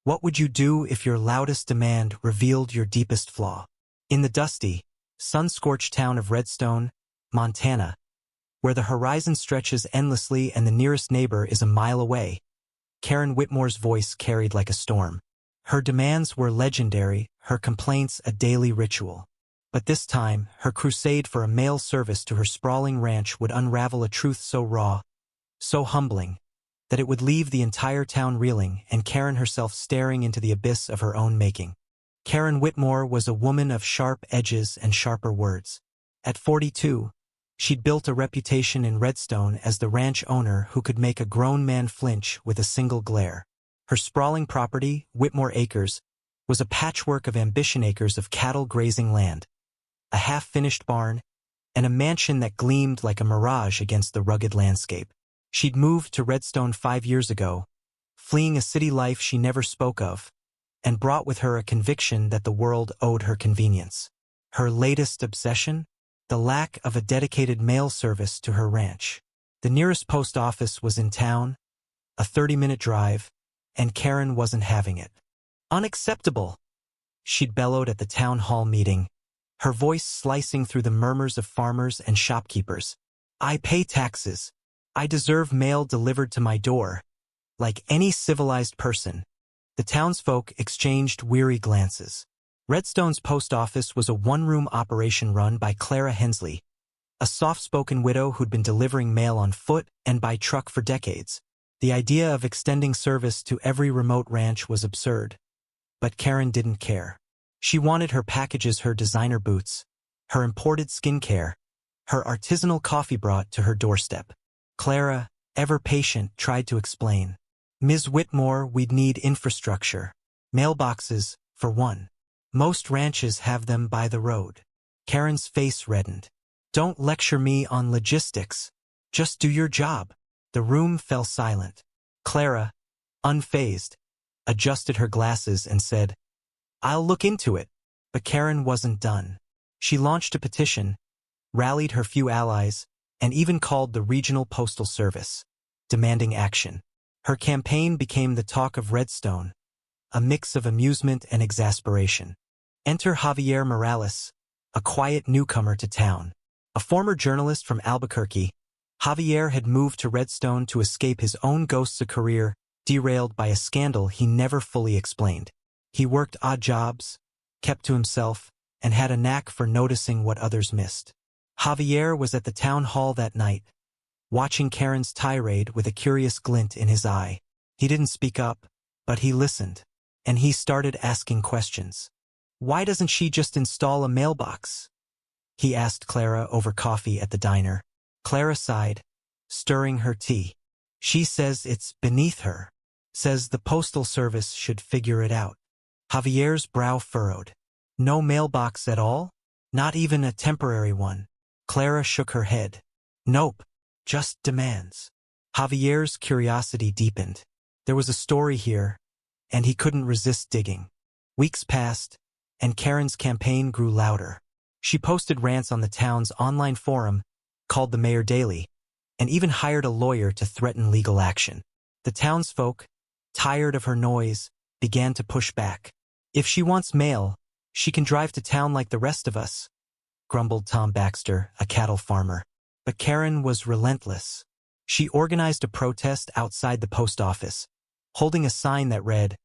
What would you do if your loudest demand revealed your deepest flaw? In the dusty, sun-scorched town of Redstone, Montana, where the horizon stretches endlessly and the nearest neighbor is a mile away, Karen Whitmore's voice carried like a storm. Her demands were legendary, her complaints a daily ritual. But this time, her crusade for a mail service to her sprawling ranch would unravel a truth so raw, so humbling, that it would leave the entire town reeling and Karen herself staring into the abyss of her own making. Karen Whitmore was a woman of sharp edges and sharper words. At 42, she'd built a reputation in Redstone as the ranch owner who could make a grown man flinch with a single glare. Her sprawling property, Whitmore Acres, was a patchwork of ambition acres of cattle-grazing land, a half-finished barn, and a mansion that gleamed like a mirage against the rugged landscape. She'd moved to Redstone 5 years ago, fleeing a city life she never spoke of, and brought with her a conviction that the world owed her convenience. Her latest obsession? The lack of a dedicated mail service to her ranch. The nearest post office was in town, a 30-minute drive, and Karen wasn't having it. Unacceptable! She'd bellowed at the town hall meeting, her voice slicing through the murmurs of farmers and shopkeepers. I pay taxes. I deserve mail delivered to my door. Like any civilized person, the townsfolk exchanged weary glances. Redstone's post office was a one-room operation run by Clara Hensley, a soft-spoken widow who'd been delivering mail on foot and by truck for decades. The idea of extending service to every remote ranch was absurd. But Karen didn't care. She wanted her packages, her designer boots, her imported skincare, her artisanal coffee brought to her doorstep. Clara, ever patient, tried to explain. Ms. Whitmore, we'd need infrastructure. Mailboxes, for one. Most ranches have them by the road. Karen's face reddened. Don't lecture me on logistics. Just do your job. The room fell silent. Clara, unfazed, adjusted her glasses and said, I'll look into it. But Karen wasn't done. She launched a petition, rallied her few allies, and even called the regional postal service, demanding action. Her campaign became the talk of Redstone, a mix of amusement and exasperation. Enter Javier Morales, a quiet newcomer to town. A former journalist from Albuquerque, Javier had moved to Redstone to escape his own ghosts, a career derailed by a scandal he never fully explained. He worked odd jobs, kept to himself, and had a knack for noticing what others missed. Javier was at the town hall that night, watching Karen's tirade with a curious glint in his eye. He didn't speak up, but he listened, and he started asking questions. Why doesn't she just install a mailbox? He asked Clara over coffee at the diner. Clara sighed, stirring her tea. She says it's beneath her. Says the postal service should figure it out. Javier's brow furrowed. No mailbox at all? Not even a temporary one? Clara shook her head. Nope, just demands. Javier's curiosity deepened. There was a story here, and he couldn't resist digging. Weeks passed, and Karen's campaign grew louder. She posted rants on the town's online forum, called the Mayor Daily, and even hired a lawyer to threaten legal action. The townsfolk, tired of her noise, began to push back. If she wants mail, she can drive to town like the rest of us, grumbled Tom Baxter, a cattle farmer. But Karen was relentless. She organized a protest outside the post office, holding a sign that read,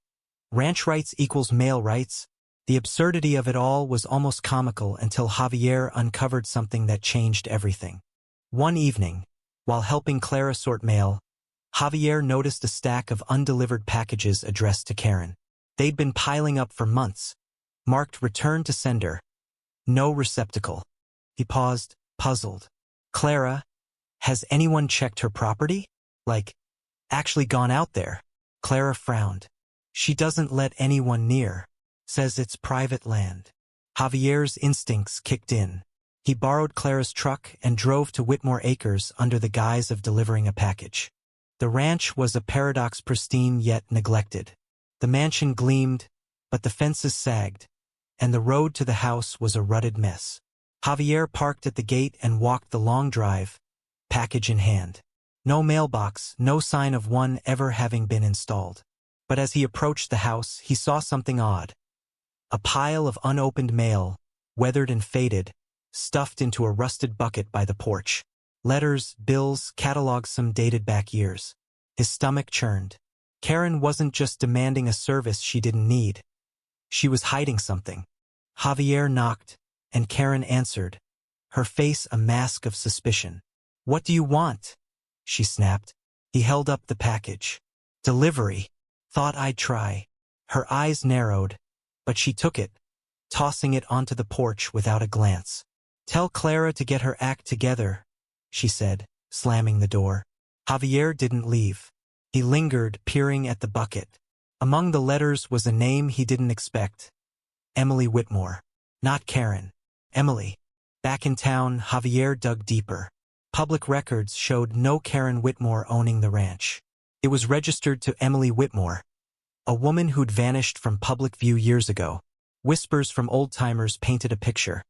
Ranch rights equals mail rights. The absurdity of it all was almost comical until Javier uncovered something that changed everything. One evening, while helping Clara sort mail, Javier noticed a stack of undelivered packages addressed to Karen. They'd been piling up for months, marked return to sender. No receptacle. He paused, puzzled. Clara, has anyone checked her property? Like, actually gone out there? Clara frowned. She doesn't let anyone near. Says it's private land. Javier's instincts kicked in. He borrowed Clara's truck and drove to Whitmore Acres under the guise of delivering a package. The ranch was a paradox, pristine yet neglected. The mansion gleamed, but the fences sagged, and the road to the house was a rutted mess. Javier parked at the gate and walked the long drive, package in hand. No mailbox, no sign of one ever having been installed. But as he approached the house, he saw something odd. A pile of unopened mail, weathered and faded, stuffed into a rusted bucket by the porch. Letters, bills, catalogs, some dated back years. His stomach churned. Karen wasn't just demanding a service she didn't need. She was hiding something. Javier knocked, and Karen answered, her face a mask of suspicion. "What do you want?" she snapped. He held up the package. "Delivery. Thought I'd try." Her eyes narrowed, but she took it, tossing it onto the porch without a glance. "Tell Clara to get her act together," she said, slamming the door. Javier didn't leave. He lingered, peering at the bucket. Among the letters was a name he didn't expect. Emily Whitmore. Not Karen. Emily. Back in town, Javier dug deeper. Public records showed no Karen Whitmore owning the ranch. It was registered to Emily Whitmore, a woman who'd vanished from public view years ago. Whispers from old-timers painted a picture.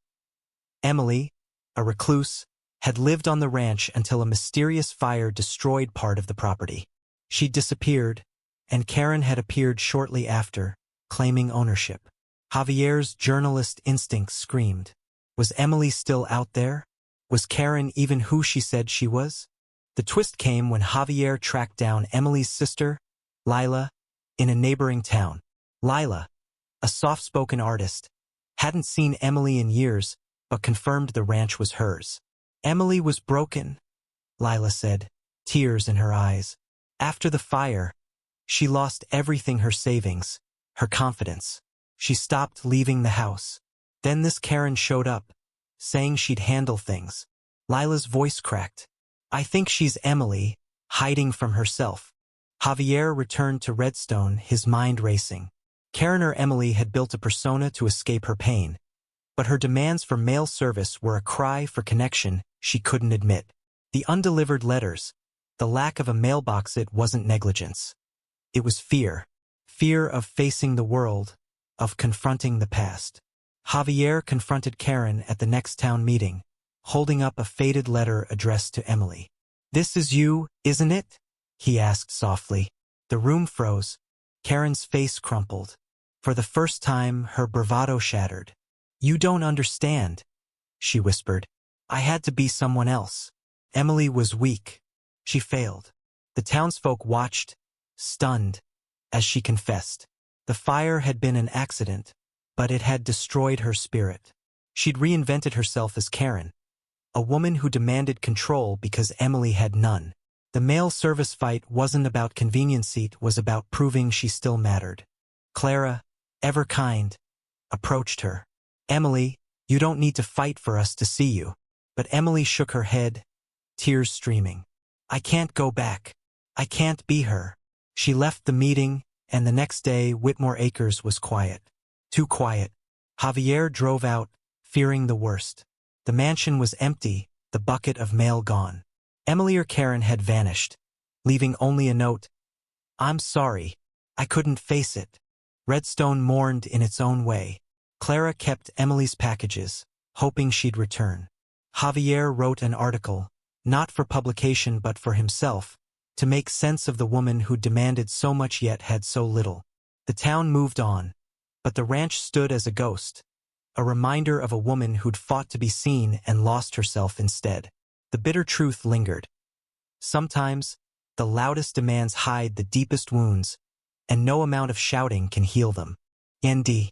Emily, a recluse, had lived on the ranch until a mysterious fire destroyed part of the property. She'd disappeared, and Karen had appeared shortly after, claiming ownership. Javier's journalist instinct screamed. Was Emily still out there? Was Karen even who she said she was? The twist came when Javier tracked down Emily's sister, Lila, in a neighboring town. Lila, a soft-spoken artist, hadn't seen Emily in years, but confirmed the ranch was hers. "Emily was broken," Lila said, tears in her eyes. "After the fire, she lost everything, her savings, her confidence. She stopped leaving the house. Then this Karen showed up, saying she'd handle things." Lila's voice cracked. "I think she's Emily, hiding from herself." Javier returned to Redstone, his mind racing. Karen or Emily had built a persona to escape her pain, but her demands for mail service were a cry for connection she couldn't admit. The undelivered letters, the lack of a mailbox, it wasn't negligence. It was fear. Fear of facing the world, of confronting the past. Javier confronted Karen at the next town meeting, holding up a faded letter addressed to Emily. "This is you, isn't it?" he asked softly. The room froze. Karen's face crumpled. For the first time, her bravado shattered. "You don't understand," she whispered. "I had to be someone else." Emily was weak. She failed. The townsfolk watched, stunned, as she confessed. The fire had been an accident, but it had destroyed her spirit. She'd reinvented herself as Karen, a woman who demanded control because Emily had none. The mail service fight wasn't about convenience, it was about proving she still mattered. Clara, ever kind, approached her. "Emily, you don't need to fight for us to see you." But Emily shook her head, tears streaming. "I can't go back. I can't be her." She left the meeting, and the next day Whitmore Acres was quiet. Too quiet. Javier drove out, fearing the worst. The mansion was empty, the bucket of mail gone. Emily or Karen had vanished, leaving only a note. "I'm sorry. I couldn't face it." Redstone mourned in its own way. Clara kept Emily's packages, hoping she'd return. Javier wrote an article, not for publication but for himself, to make sense of the woman who demanded so much yet had so little. The town moved on, but the ranch stood as a ghost, a reminder of a woman who'd fought to be seen and lost herself instead. The bitter truth lingered. Sometimes, the loudest demands hide the deepest wounds, and no amount of shouting can heal them. ND